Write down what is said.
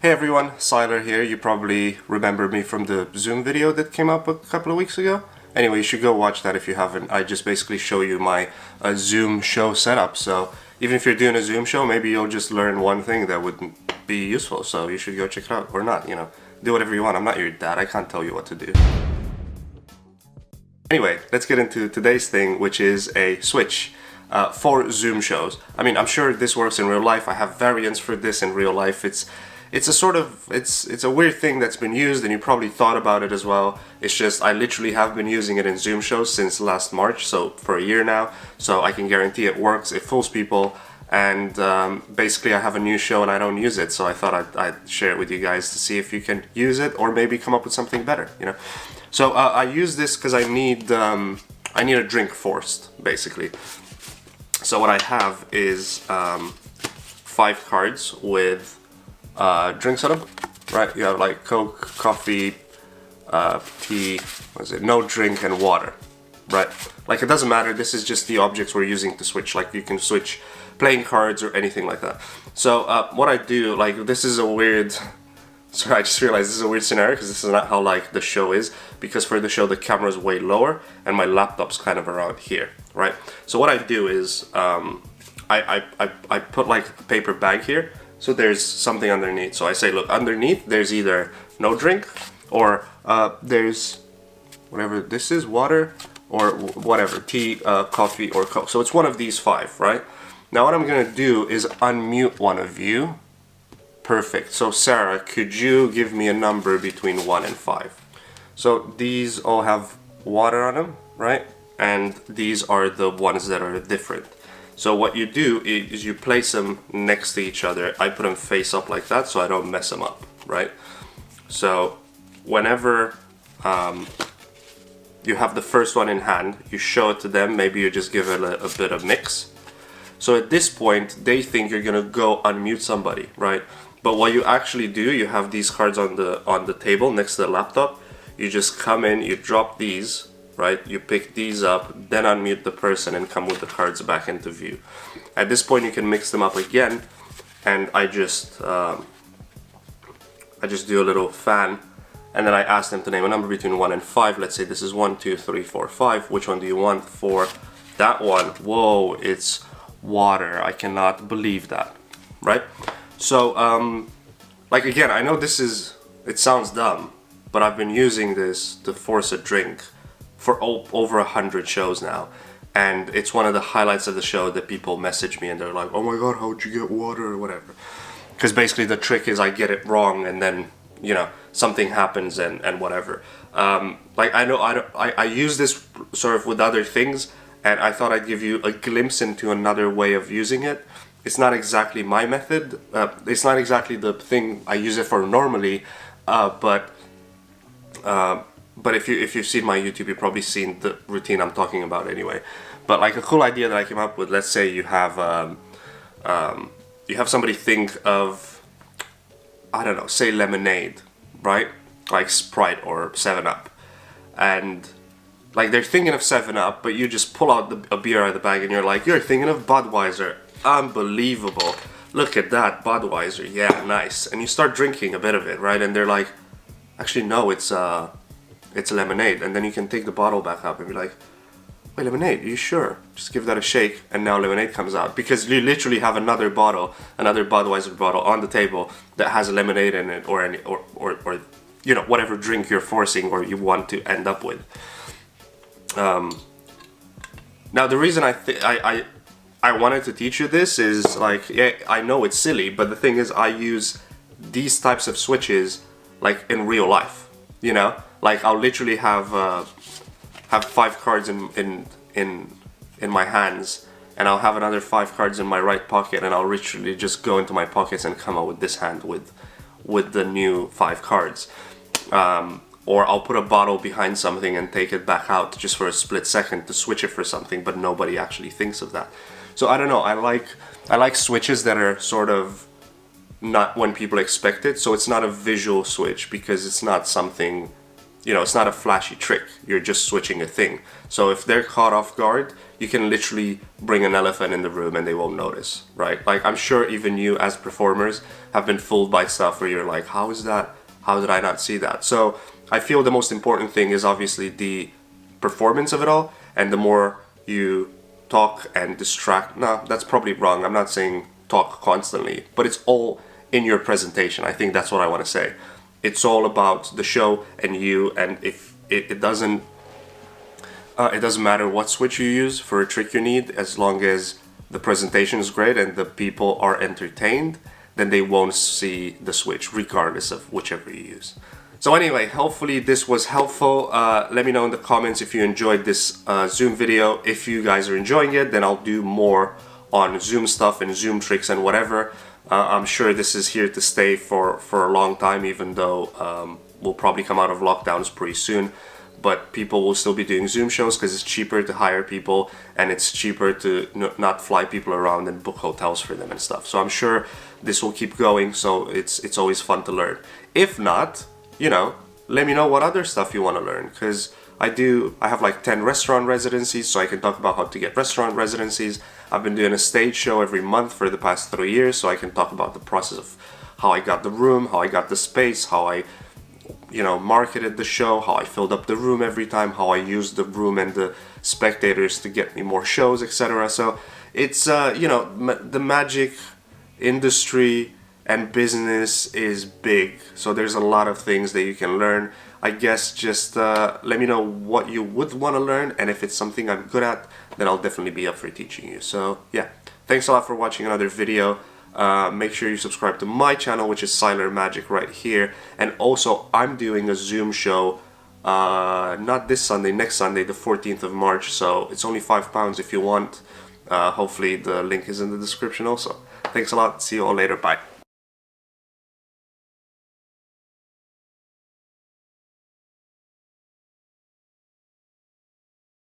Hey everyone, Sylar here. You probably remember me from the Zoom video that came up a couple of weeks ago. Anyway, you should go watch that if you haven't. I just basically show you my Zoom show setup. So even if you're doing a Zoom show, maybe you'll just learn one thing that would be useful. So you should go check it out, or not, do whatever you want. I'm not your dad, I can't tell you what to do. Anyway, let's get into today's thing, which is a switch for Zoom shows. I mean, I'm sure this works in real life. I have variants for this in real life. It's a weird thing that's been used, and you probably thought about it as well. It's just I literally have been using it in Zoom shows since last March, so for a year now. So I can guarantee it works. It fools people, and basically I have a new show and I don't use it. So I thought I'd share it with you guys to see if you can use it or maybe come up with something better. So I use this because I need a drink forced, basically. So what I have is 5 cards with drinks on them, right? You have like Coke, coffee, tea, no drink, and water, right? Like, it doesn't matter, this is just the objects we're using to switch. Like, you can switch playing cards or anything like that. So what I do, like, this is a weird, sorry, I just realized this is a weird scenario because this is not how like the show is, because for the show the camera is way lower and my laptop's kind of around here, right? So what I do is I put like a paper bag here. So there's something underneath. So I say, look, underneath there's either no drink or there's whatever this is, water or whatever, tea, coffee, or Coke. So it's one of these 5, right? Now what I'm gonna do is unmute one of you. Perfect. So Sarah, could you give me a number between 1 and 5? So these all have water on them, right? And these are the ones that are different. So what you do is you place them next to each other. I put them face up like that so I don't mess them up, right? So whenever you have the first one in hand, you show it to them. Maybe you just give it a bit of mix. So at this point, they think you're gonna go unmute somebody, right? But what you actually do, you have these cards on the table next to the laptop. You just come in, you drop these, right? You pick these up, then unmute the person and come with the cards back into view. At this point, you can mix them up again, and I just do a little fan, and then I ask them to name a number between 1 and 5. Let's say this is 1, 2, 3, 4, 5. Which one do you want for that one? Whoa, it's water. I cannot believe that, right? So, like, again, I know it sounds dumb, but I've been using this to force a drink for over 100 shows now, and it's one of the highlights of the show that people message me and they're like, oh my god, how'd you get water, or whatever. Because basically the trick is I get it wrong and then something happens and whatever. Like, I use this sort of with other things, and I thought I'd give you a glimpse into another way of using it. It's not exactly my method, it's not exactly the thing I use it for normally, but if you've seen my YouTube, you've probably seen the routine I'm talking about anyway. But like, a cool idea that I came up with, let's say you have somebody think of, I don't know, say lemonade, right? Like Sprite or 7-Up. And like, they're thinking of 7-Up, but you just pull out a beer out of the bag and you're like, you're thinking of Budweiser. Unbelievable. Look at that, Budweiser. Yeah, nice. And you start drinking a bit of it, right? And they're like, actually no, it's lemonade. And then you can take the bottle back up and be like, wait, lemonade, are you sure? Just give that a shake, and now lemonade comes out. Because you literally have another Budweiser bottle on the table that has lemonade in it, or whatever drink you're forcing or you want to end up with. Now the reason I wanted to teach you this is, like, yeah, I know it's silly, but the thing is, I use these types of switches like in real life. Like, I'll literally have 5 cards in my hands, and I'll have another 5 cards in my right pocket, and I'll literally just go into my pockets and come out with this hand with the new 5 cards. Or I'll put a bottle behind something and take it back out just for a split second to switch it for something, but nobody actually thinks of that. So I don't know, I like switches that are sort of not when people expect it, so it's not a visual switch, because it's not something you know, it's not a flashy trick. You're just switching a thing. So if they're caught off guard, you can literally bring an elephant in the room and they won't notice, right? Like, I'm sure even you as performers have been fooled by stuff where you're like, how is that? How did I not see that? So I feel the most important thing is obviously the performance of it all, and the more you talk and distract, no, that's probably wrong. I'm not saying talk constantly, but it's all in your presentation. I think that's what I want to say. It's all about the show and you, and if it doesn't matter what switch you use for a trick you need, as long as the presentation is great and the people are entertained, then they won't see the switch regardless of whichever you use. So anyway, hopefully this was helpful. Let me know in the comments if you enjoyed this Zoom video. If you guys are enjoying it, then I'll do more on Zoom stuff and Zoom tricks and whatever. I'm sure this is here to stay for a long time, even though we'll probably come out of lockdowns pretty soon. But people will still be doing Zoom shows because it's cheaper to hire people, and it's cheaper to not fly people around and book hotels for them and stuff. So I'm sure this will keep going, so it's always fun to learn. If not, you know, let me know what other stuff you want to learn, because I have like 10 restaurant residencies, so I can talk about how to get restaurant residencies. I've been doing a stage show every month for the past 3 years, so I can talk about the process of how I got the room, how I got the space, how I, you know, marketed the show, how I filled up the room every time, how I used the room and the spectators to get me more shows, etc. So it's, you know, the magic industry and business is big, so there's a lot of things that you can learn. I guess just let me know what you would want to learn, and if it's something I'm good at, then I'll definitely be up for teaching you. So yeah, thanks a lot for watching another video. Make sure you subscribe to my channel, which is Sylar Magic right here. And also, I'm doing a Zoom show, not this Sunday, next Sunday, the 14th of March. So it's only £5 if you want. Hopefully the link is in the description also. Thanks a lot. See you all later. Bye.